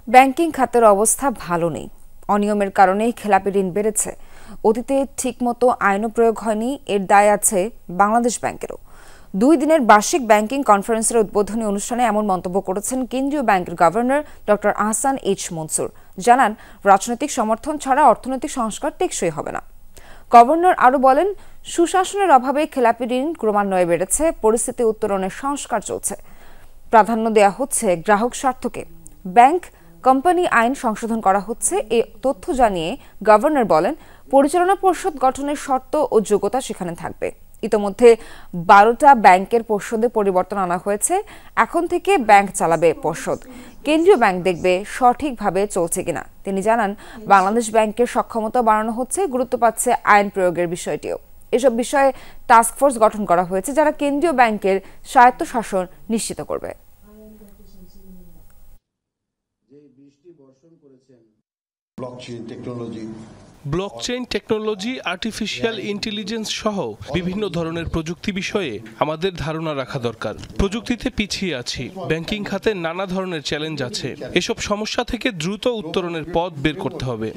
Banking খাতের অবস্থা ভালো নেই। অনিয়মের কারণেই খেলাপি ঋণ বেড়েছে। অতীতে ঠিকমতো আইনও প্রয়োগ হয়নি, এর দায় আছে বাংলাদেশ ব্যাংকেরও। 2 দিনের বার্ষিক ব্যাংকিং কনফারেন্সের উদ্বোধনী অনুষ্ঠানে এমন মন্তব্য করেছেন কেন্দ্রীয় ব্যাংকের governor doctor Ahsan H Mansur. জানান, রাজনৈতিক সমর্থন ছাড়া অর্থনৈতিক সংস্কার টেকসই হবে না। গভর্নর আরও বলেন, সুশাসনের অভাবে খেলাপি ঋণ ক্রমান্বয়ে বেড়েছে, পরিস্থিতি উত্তরণের সংস্কার চলছে। প্রাধান্য দেওয়া হচ্ছে গ্রাহক স্বার্থকে। ব্যাংক কোম্পানি আইন সংশোধন করা হচ্ছে। এই তথ্য জানিয়ে গভর্নর বলেন, পরিচালনা পর্ষদ গঠনের শর্ত ও যোগ্যতা সেখানে থাকবে। ইতোমধ্যে 12টা ব্যাংকের পর্ষদে পরিবর্তন আনা হয়েছে। এখন থেকে ব্যাংক চালাবে পর্ষদ। কেন্দ্রীয় ব্যাংক দেখবে সঠিকভাবে চলছে কিনা। তিনি জানান, বাংলাদেশ ব্যাংকের সক্ষমতা বাড়ানো হচ্ছে, গুরুত্ব পাচ্ছে আইন প্রয়োগের বিষয়টিও। এসব বিষয়ে টাস্কফোর্স গঠন করা হয়েছে, যারা কেন্দ্রীয় ব্যাংকের স্বায়ত্তশাসন নিশ্চিত করবে। ব্লকচেইন টেকনোলজি, আর্টিফিশিয়াল ইন্টেলিজেন্স সহ বিভিন্ন ধরনের প্রযুক্তি বিষয়ে আমাদের ধারণা রাখা দরকার। প্রযুক্তিতে পিছিয়ে আছি, ব্যাংকিং খাতে নানা ধরনের চ্যালেঞ্জ আছে। এসব সমস্যা থেকে দ্রুত উত্তরণের পথ বের করতে হবে।